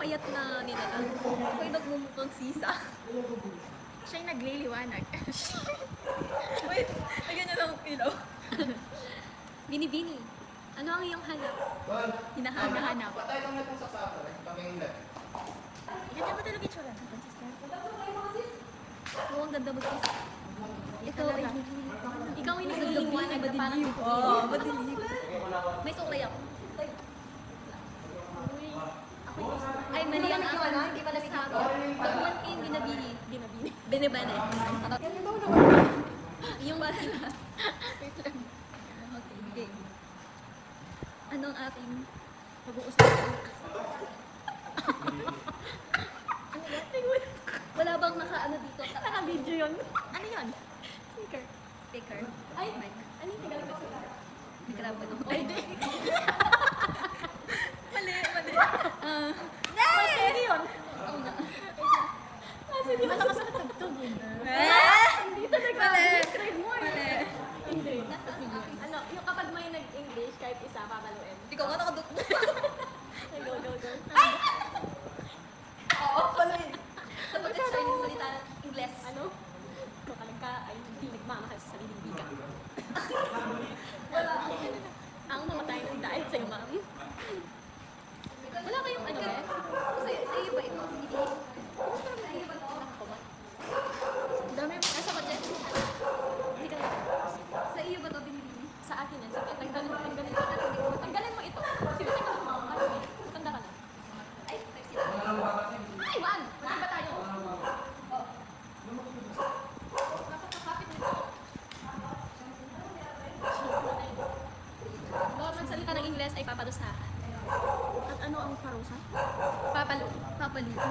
payat na nilalang. Ako'y nagmumukhang sisa. Siya'y nagliliwanag. Wait, lagyan niyo ng ilaw. Bini-bini, ano ang iyong hanap? Hinahanap. Patay lang na itong saksakan. Pamingin. Ganyan ba talaga itsura ng Francisco? Oo, ang ganda mo sis. Ito ay hihilig ako. Ikaw ay Nagliliwanag nagliliwanag na na parang parang madilim. May suklay ako. Ay, mali ang akin. Hindi pala sabi. Taguan kayo binabili. Binabili. Binibane. Yung bala. Okay, game. Anong ating Pag-uusapan. wala bang naka-ano dito? Naka-video yun. Ano yun? Speaker. Speaker. Ay, mic. Ano yung tagalog na speaker? Microphone. Ay, di. Mali, mali. Mali yun. Oo nga. Malakas na tugtog yun. Hindi talaga. Mali. Describe mo eh. Mali. Hindi. Ano, yung kapag may nag-English, kahit isa, papaluin. Ikaw nga nakadukbo. Go, go, go. Oo, pala eh. Sapagkat siya yung salita ng Ingles. Ano? Makalag ka ay hindi nagmamahal sa sariling bika. Wala. Ang mamatay ng dahil sa'yo, ma'am. Wala kayong ano eh? Sa iyo ba ito? Sa iyo ba ito? Dami mo. Nasa kotse? Hindi ka na. Sa iyo ba ito binibili? Sa akin yan. Sige, tanggalin mo ito. Sige, tanggalin mo. Tanda ka na. Ay, type sila. Ay, Juan! Saan ba tayo? Napakakapit nito. Bawat magsalita ng Ingles ay papadusahan. At ano ang parusa? Papaluto.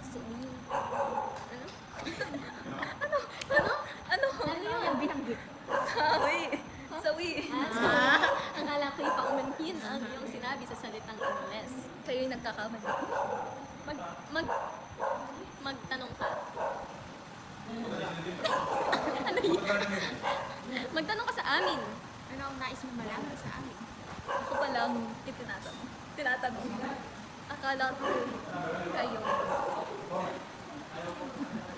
Sumi. Ano? Ano? Ano? Ano yun? Binanggit. Sawi. Sawi. Akala ko ipaumanhin ang iyong sinabi sa salitang Ingles. Kayo'y nagkakamali. Magtanong ka. Ano yun? Magtanong ka sa amin. Ano ang nais mo malaman sa amin? Ako pa lang itinatanong. Tinatanong. Akala ko kayo.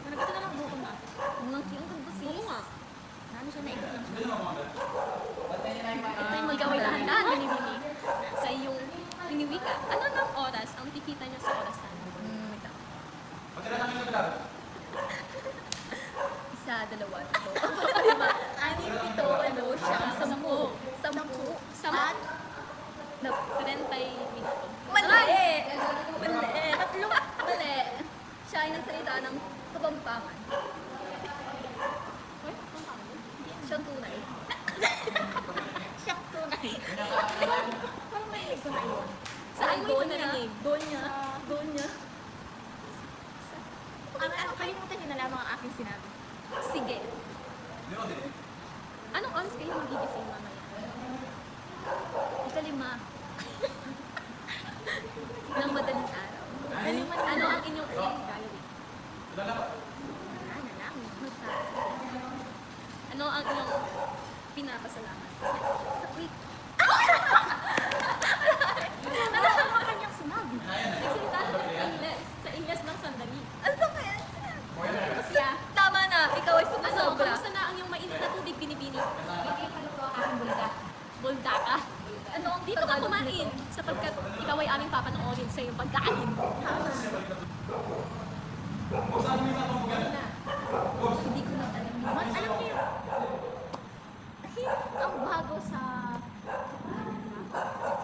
Nanagat na lang buko na. Mga cute ang gusto. Oo nga. Nano siya na ikot lang siya. Ito yung ikaw ay dahan-dahan binibini sa iyong piniwika. Ano ng oras ang kikita niyo sa oras natin? Wait lang. Isa, dalawa, tatlo. Lima, anim, pito, ano, siyam, sampu. Sampu. Samat Na, 30 minuto. mali! Mali! Tatlo! Mali! Siya ay nagsalita ng kapampangan. Uy, kung tama yun. Siyang tunay. Siyang tunay. Parang nainig ko na yun. Saan Ay, doon may niya? narinig. Doon niya? Doon niya? Kalimutan niyo na lamang ang aking sinabi. Sige. Anong oras kayo magigising mamaya? Ikalima. Ng madaling araw. Ano ang inyong gagawin? Wala na lang. Ano ang inyong pinapasalamat? Sa quick. Ano ang kanyang sinabi? Nagsalita na ng Ingles. Sa Ingles ng sandali. Ang sakit! Kamusta? Tama na, ikaw ay Ano? sumasobra. Kamusta na ang iyong mainit na tubig binibini? Hindi pa luto ang aking bulda. Bulda ka? Ano ang Dito ka Tagalog kumain nito? sapagkat ikaw ay aming papanoorin sa iyong pagkain. Hindi ko na alam. Alam niyo, ang bago sa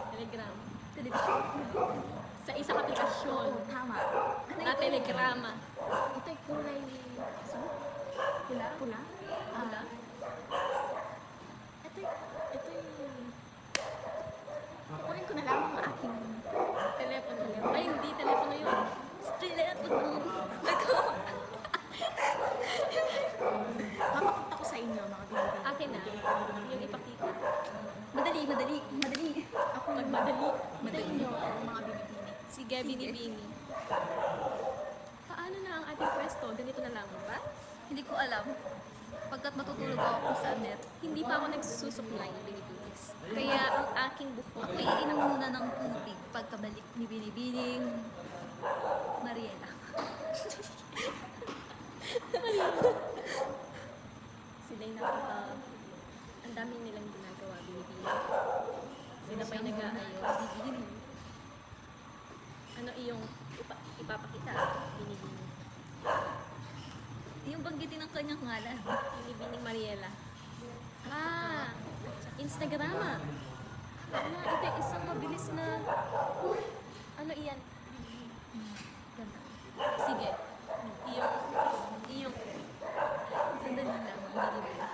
Telegram. Television. Sa isang aplikasyon tama. na telegrama. Ito'y kulay pula. Pula? Wala. Ito'y kukunin ko na lamang ang aking Telepono. Ay, hindi. Telepono yun. Telepono. papakita ko sa inyo mga bibigay. Akin na. Yung ipakita. Madali, madali, madali. Ako yung Magmadali. Madali inyo ang mga binibini. Sige, binibini. Paano na ang ating pwesto? Ganito na lang ba? Hindi ko alam. Pagkat matutulog ako sa net, Hindi pa ako nagsusuklay, binibinis. Kaya ang aking buhok ako iinom muna ng tubig pagkabalik ni Binibining Mariela. sila'y nakaka... Ang dami nilang ginagawa, binibining. Sila pa'y nag-aayos. Binibining. Ano iyong ipapakita? Binibining. Yung banggitin ng kanyang ngalan. Binibining Mariela. Ah! Instagrama. Ano, ito isang mabilis na... Ano iyan? Ganda. Sige. Iyong... Sandali lang. Binibining.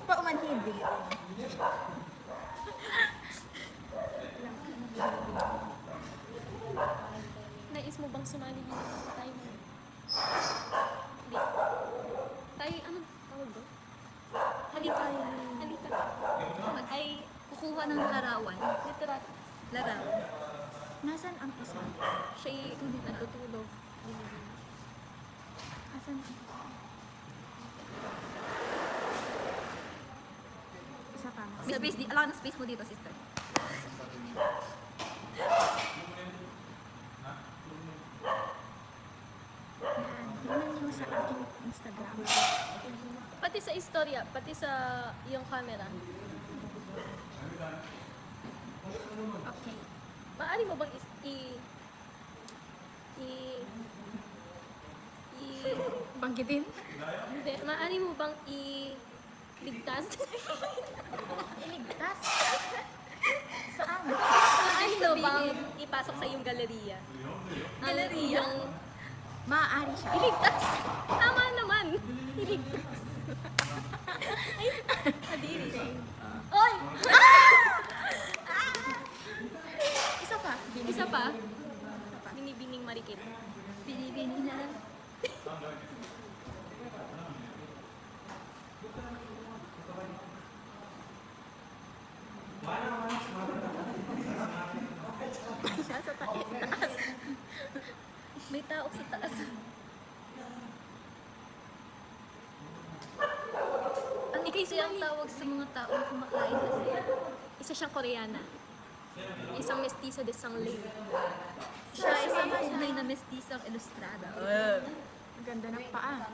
Paumanhin, Binibining. Nais mo bang sumali dito? Tayo mo. Hindi. Tayo, anong tawag doon? Halika. Halika. Ay, kukuha ng larawan. Literat. Larawan. Nasaan ang isa? Siya'y natutulog. Asan ang isa? Isa pa. May space, allow ng space mo dito, sister. Yan. Tingnan niyo sa aking Instagram. Pati sa istorya, pati sa iyong camera. Okay. Maaari mo bang Banggitin? hindi, maaari mo bang ligtas? Iligtas? Saan? Maaari mo bang ipasok sa iyong galeriya? Galeriya? Ang iyong Maaari siya. iligtas! Tama naman! Iligtas! Ay, kadiri. Oy! Isa pa. Isa pa. Binibining marikit. Binibining na lang. Siya sa taas. May tao sa taas. Ang kasi ang tawag sa mga taong kumakain kasi. Isa siyang Koreana. Isang mestizo de Sangley. Siya ay isang tunay na mestisang ilustrada. Ang ganda ng paa.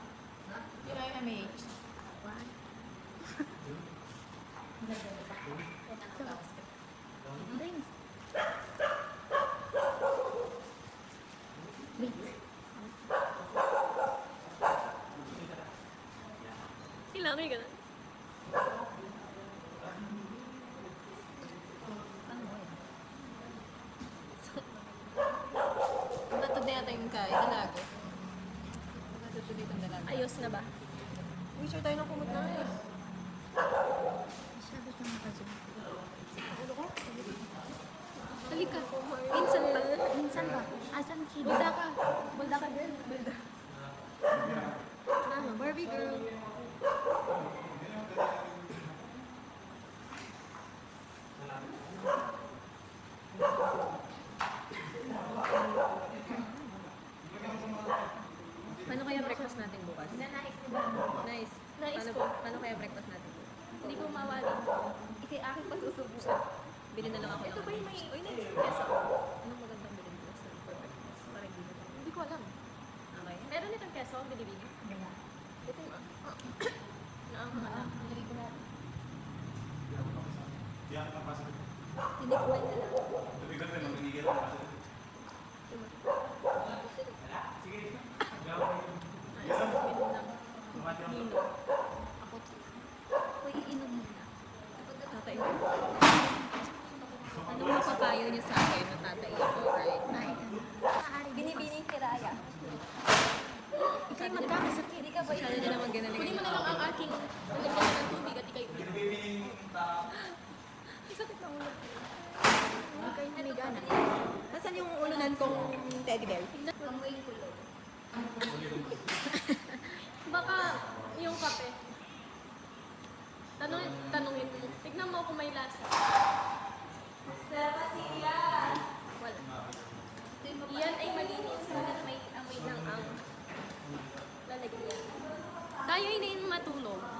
Wait. Kailangan may ganun. Ano mo yun? Bato na yata yung dalaga. Bato dito ang dalaga. Ayos na ba? Witcher tayo ng kumot na ayos. Masyado siyang naka-zoom. Halika. Minsan pa. Minsan ba? Asan si Bulda ka. Bulda ka, girl. Bulda. Barbie girl. Paano kaya breakfast natin bukas? Nice. Nais Paano, ko. paano kaya breakfast natin bukas? Hindi ko mawali. Ikay akin pa susubukan. Bili na lang ako Ito ng ba yung may... Uy, nice. Yes, ako. Anong magandang bilhin bukas na for breakfast? Para hindi na lang. Hindi ko alam. Okay. Meron itong keso, binibili. Ito yung... Naanghala. Hindi ko na. Tinikman na lang. Nino. Ako. Ako iinom muna. Tatay. Anong mapapayo niyo sa akin na tatay ako, right? Maaari Binibining kiraya. Ikay magkakasakit. Hindi ka ba Masyado na naman ganaling. Kunin mo na lang ang aking lalagyan ng tubig at ikay Sakit na ulo. Ikay humigana. Nasaan yung ulunan kong teddy bear? Amoy kulo. Baka yung kape. Tanungin mo. Tignan mo kung may lasa. Sarap siya. Wala. Iyan ay malinis. Ngunit may amoy ng ang lalagyan. Tayo hindi matulog.